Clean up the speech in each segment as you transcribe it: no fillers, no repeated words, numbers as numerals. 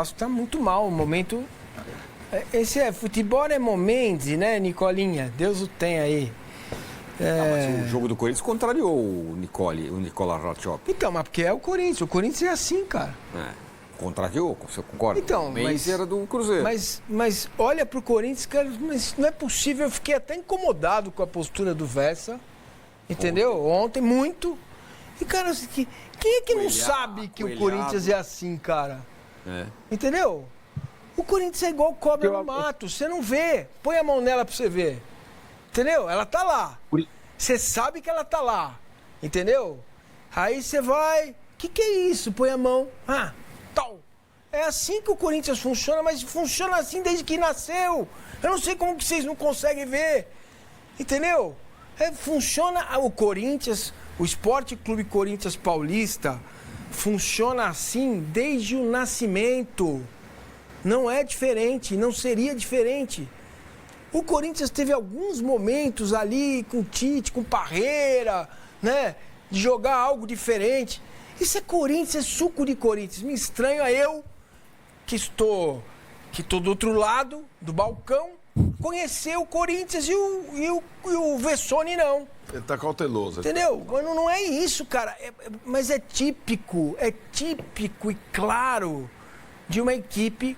Está muito mal o momento. Futebol é momentos, né, Nicolinha? Deus o tem aí. Mas o jogo do Corinthians contrariou o Nicola Ratchop. Então, mas porque é o Corinthians. O Corinthians é assim, cara. Contrariou, você concorda? Então, mas era do Cruzeiro. Mas olha pro Corinthians, cara, mas não é possível. Eu fiquei até incomodado com a postura do Vessa. Entendeu? Ontem muito. E, cara, quem é que não sabe que o Corinthians é assim, cara? Entendeu? O Corinthians é igual cobra no mato. Você não vê. Põe a mão nela pra você ver. Entendeu? Ela tá lá. Você sabe que ela tá lá. Entendeu? Aí você vai... Que é isso? Põe a mão. Tal. É assim que o Corinthians funciona, mas funciona assim desde que nasceu. Eu não sei como que vocês não conseguem ver. Entendeu? Funciona o Corinthians, o Esporte Clube Corinthians Paulista, funciona assim desde o nascimento. Não é diferente, não seria diferente. O Corinthians teve alguns momentos ali com o Tite, com Parreira, né? De jogar algo diferente. Isso é Corinthians, é suco de Corinthians. Me estranha eu, que estou do outro lado do balcão, conhecer o Corinthians e o Vessone não. Ele tá cauteloso. Entendeu? Mano, não é isso, cara. Mas é típico e claro de uma equipe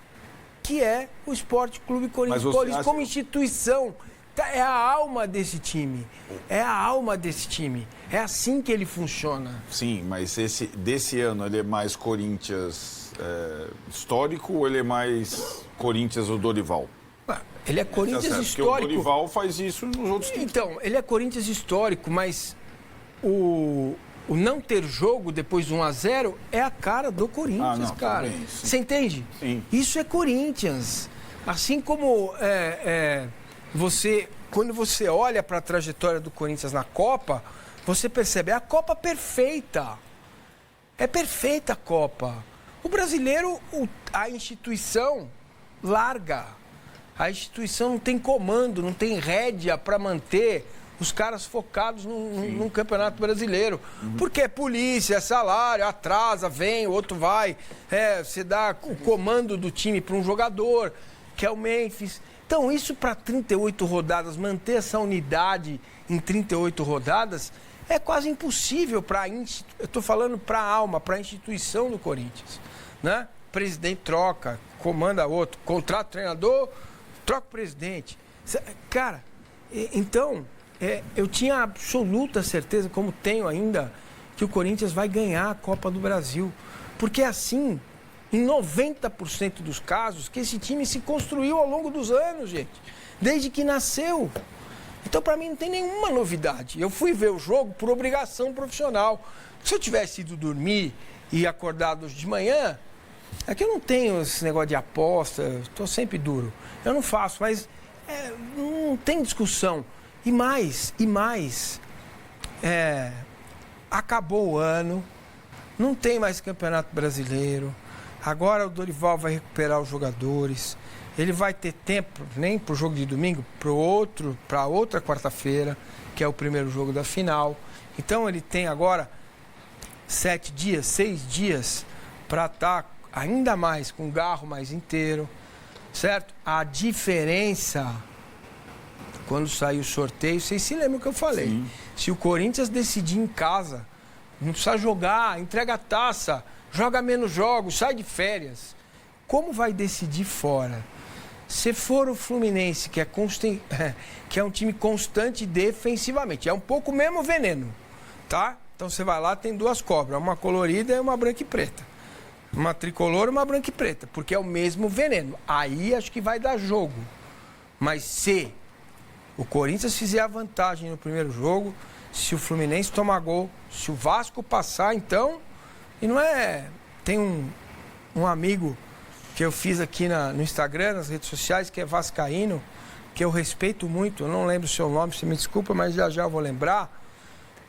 que é o Esporte Clube Corinthians como instituição. É a alma desse time. É a alma desse time. É assim que ele funciona. Sim, mas desse ano ele é mais Corinthians histórico ou ele é mais Corinthians o Dorival? Ele é Corinthians histórico. Porque o Dorival faz isso nos outros times. Então, ele é Corinthians histórico, mas o não ter jogo depois do 1-0 é a cara do Corinthians, cara. Também, você entende? Sim. Isso é Corinthians. Assim como quando você olha para a trajetória do Corinthians na Copa, você percebe, é a Copa perfeita. É perfeita a Copa. O brasileiro, a instituição larga. A instituição não tem comando, não tem rédea para manter os caras focados num campeonato brasileiro. Porque é polícia, é salário, atrasa, vem, o outro vai. Você dá o comando do time para um jogador, que é o Memphis. Então, isso para 38 rodadas, manter essa unidade em 38 rodadas, é quase impossível para eu estou falando para a alma, para a instituição do Corinthians. Né? Presidente troca, comanda outro, contrata o treinador, troca o presidente. Cara, então, eu tinha absoluta certeza, como tenho ainda, que o Corinthians vai ganhar a Copa do Brasil. Porque é assim, em 90% dos casos, que esse time se construiu ao longo dos anos, gente. Desde que nasceu. Então, para mim, não tem nenhuma novidade. Eu fui ver o jogo por obrigação profissional. Se eu tivesse ido dormir e acordado de manhã, é que eu não tenho esse negócio de aposta, estou sempre duro. Eu não faço, mas não tem discussão. E mais, acabou o ano, não tem mais Campeonato Brasileiro, agora o Dorival vai recuperar os jogadores, ele vai ter tempo, nem para o jogo de domingo, para outra quarta-feira, que é o primeiro jogo da final. Então ele tem agora 6 dias para estar ainda mais com o garro mais inteiro, certo? A diferença, quando saiu o sorteio, vocês se lembram o que eu falei. Sim. Se o Corinthians decidir em casa, não precisa jogar, entrega a taça, joga menos jogos, sai de férias. Como vai decidir fora? Se for o Fluminense, que é um time constante defensivamente, é um pouco mesmo veneno, tá? Então você vai lá, tem 2 cobras, uma colorida e uma branca e preta. Uma tricolor e uma branca e preta, porque é o mesmo veneno. Aí acho que vai dar jogo. Mas se o Corinthians fizer a vantagem no primeiro jogo, se o Fluminense tomar gol, se o Vasco passar, então... E não é... Tem um amigo que eu fiz aqui no Instagram, nas redes sociais, que é vascaíno, que eu respeito muito, eu não lembro o seu nome, você me desculpa, mas já eu vou lembrar.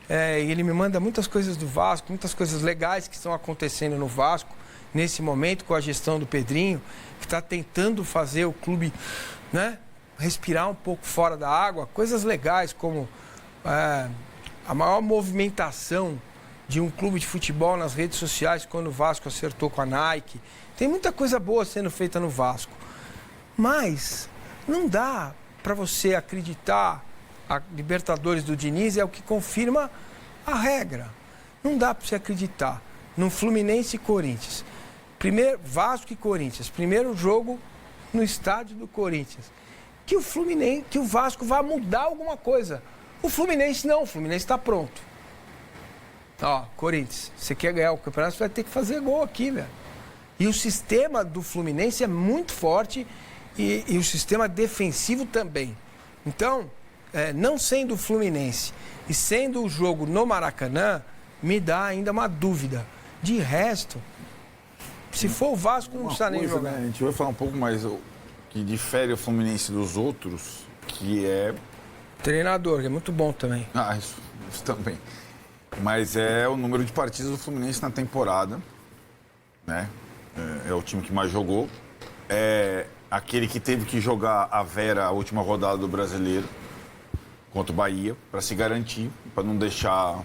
Ele me manda muitas coisas do Vasco, muitas coisas legais que estão acontecendo no Vasco, nesse momento, com a gestão do Pedrinho, que está tentando fazer o clube, né, respirar um pouco fora da água. Coisas legais como a maior movimentação de um clube de futebol nas redes sociais quando o Vasco acertou com a Nike. Tem muita coisa boa sendo feita no Vasco. Mas não dá para você acreditar. A Libertadores do Diniz é o que confirma a regra. Não dá para você acreditar no Fluminense e Corinthians. Primeiro, Vasco e Corinthians. Primeiro jogo no estádio do Corinthians. Que o Vasco vai mudar alguma coisa. O Fluminense não, o Fluminense está pronto. Ó, Corinthians, você quer ganhar o campeonato, você vai ter que fazer gol aqui, velho. E o sistema do Fluminense é muito forte e o sistema defensivo também. Então, não sendo o Fluminense e sendo o jogo no Maracanã, me dá ainda uma dúvida. De resto, se for o Vasco, não precisa nem jogar. Né? A gente vai falar um pouco mais que difere o Fluminense dos outros, que é... Treinador, que é muito bom também. Ah, isso também. Mas é o número de partidas do Fluminense na temporada, né? É o time que mais jogou. É aquele que teve que jogar a Vera a última rodada do Brasileiro contra o Bahia, para se garantir, para não deixar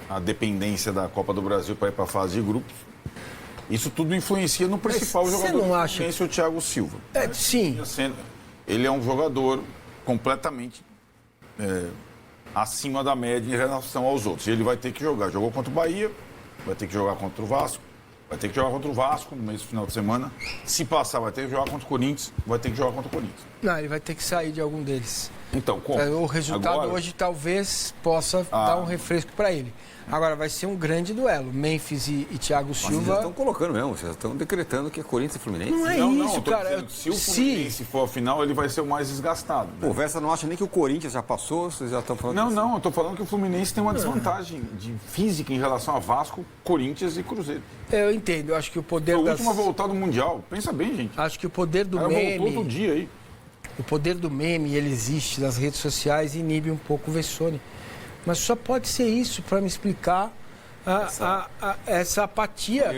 a dependência da Copa do Brasil para ir para a fase de grupos. Isso tudo influencia no principal jogador do Fluminense, o Thiago Silva. Né? Sim. Ele é um jogador completamente acima da média em relação aos outros. Ele vai ter que jogar. Jogou contra o Bahia, vai ter que jogar contra o Vasco, vai ter que jogar contra o Vasco no mês do final de semana. Se passar, vai ter que jogar contra o Corinthians, vai ter que jogar contra o Corinthians. Não, ele vai ter que sair de algum deles. Então, como? O resultado agora, hoje talvez possa dar um refresco para ele. Agora, vai ser um grande duelo. Memphis e Thiago Silva... Vocês já estão colocando mesmo, vocês já estão decretando que é Corinthians e Fluminense. Não é isso, cara. Dizendo, se o Fluminense for a final, ele vai ser o mais desgastado. Né? Pô, o Vessa não acha nem que o Corinthians já passou, vocês já estão falando Não, eu estou falando que o Fluminense tem uma desvantagem de física em relação a Vasco, Corinthians e Cruzeiro. Eu entendo, eu acho que o poder Foi a última voltada do Mundial. Pensa bem, gente. Acho que o poder do Ela meme... voltou outro dia aí. O poder do meme, ele existe nas redes sociais e inibe um pouco o Vessone. Mas só pode ser isso para me explicar essa apatia.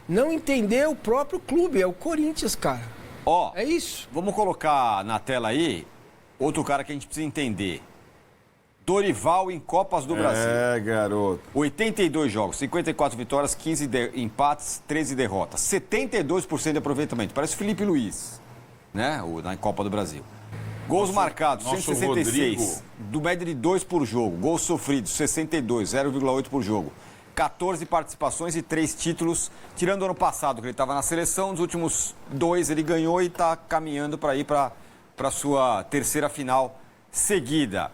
Não entender o próprio clube, é o Corinthians, cara. Ó, é isso. Vamos colocar na tela aí outro cara que a gente precisa entender. Dorival em Copas do Brasil. É, garoto. 82 jogos, 54 vitórias, 15 empates, 13 derrotas. 72% de aproveitamento. Parece o Felipe Luiz, né? Na Copa do Brasil. Gols marcados, 166. Rodrigo. Do média de 2 por jogo. Gols sofridos, 62, 0,8 por jogo. 14 participações e 3 títulos, tirando o ano passado, que ele estava na seleção. Nos últimos 2 ele ganhou e está caminhando para ir para a sua terceira final seguida.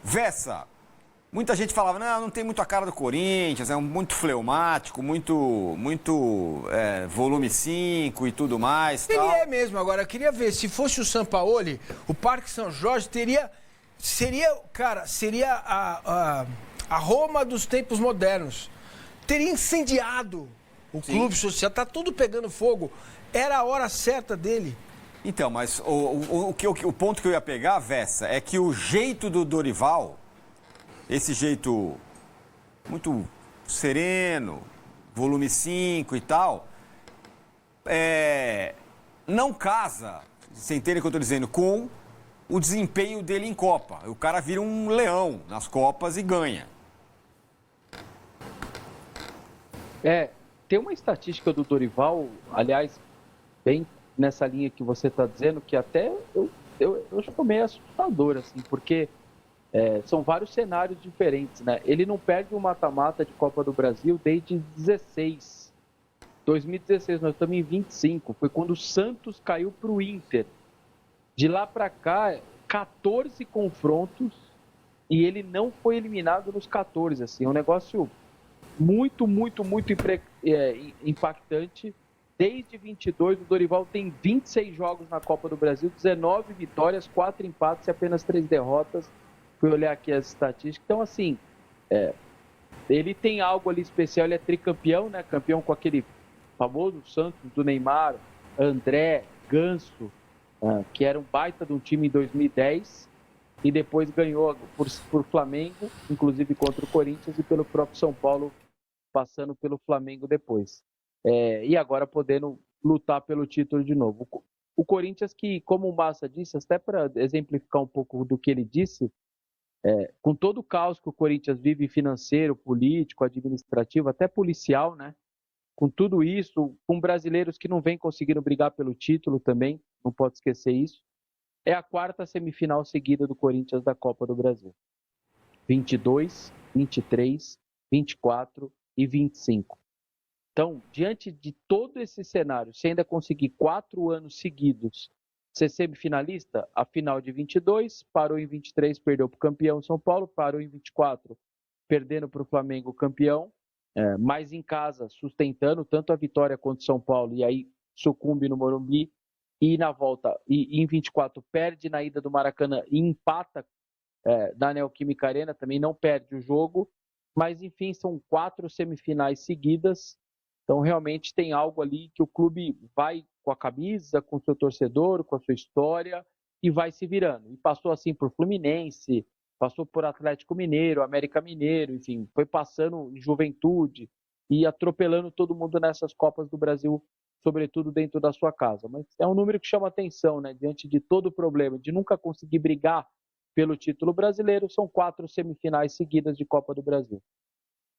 Vessa, muita gente falava, não tem muito a cara do Corinthians, é muito fleumático, muito volume 5 e tudo mais. Ele tal. é mesmo. Agora, eu queria ver, se fosse o Sampaoli, o Parque São Jorge seria a Roma dos tempos modernos. Teria incendiado o clube social, tá tudo pegando fogo. Era a hora certa dele. Então, mas o ponto que eu ia pegar, Vessa, é que o jeito do Dorival, esse jeito muito sereno, volume 5 e tal, não casa, sem entender o que eu estou dizendo, com o desempenho dele em Copa. O cara vira um leão nas Copas e ganha. Tem uma estatística do Dorival, aliás, bem nessa linha que você está dizendo, que até eu acho meio assustador, assim, porque são vários cenários diferentes, né? Ele não perde um mata-mata de Copa do Brasil desde 2016, nós estamos em 25, foi quando o Santos caiu para o Inter. De lá para cá, 14 confrontos e ele não foi eliminado nos 14, assim, é um negócio muito impactante. Desde 22, o Dorival tem 26 jogos na Copa do Brasil, 19 vitórias, 4 empates e apenas 3 derrotas. Fui olhar aqui as estatísticas. Então, assim, ele tem algo ali especial, ele é tricampeão, né? Campeão com aquele famoso Santos do Neymar, André, Ganso, que era um baita de um time em 2010, e depois ganhou por Flamengo, inclusive contra o Corinthians, e pelo próprio São Paulo, passando pelo Flamengo depois. E agora podendo lutar pelo título de novo. O Corinthians que, como o Massa disse, até para exemplificar um pouco do que ele disse, Com todo o caos que o Corinthians vive financeiro, político, administrativo, até policial, né? Com tudo isso, com brasileiros que não vêm conseguindo brigar pelo título também, não pode esquecer isso. É a 4ª semifinal seguida do Corinthians da Copa do Brasil. 22, 23, 24 e 25. Então, diante de todo esse cenário, se ainda conseguir 4 anos seguidos ser semifinalista, a final de 22, parou em 23, perdeu para o campeão São Paulo, parou em 24, perdendo para o Flamengo campeão, mas em casa, sustentando tanto a vitória contra o São Paulo, e aí sucumbe no Morumbi, e na volta, e em 24, perde na ida do Maracanã e empata da Neoquímica Arena, também não perde o jogo, mas enfim, são 4 semifinais seguidas, então realmente tem algo ali que o clube vai com a camisa, com o seu torcedor, com a sua história, e vai se virando. E passou assim por Fluminense, passou por Atlético Mineiro, América Mineiro, enfim, foi passando em Juventude e atropelando todo mundo nessas Copas do Brasil, sobretudo dentro da sua casa. Mas é um número que chama atenção, né? Diante de todo o problema de nunca conseguir brigar pelo título brasileiro, são 4 semifinais seguidas de Copa do Brasil.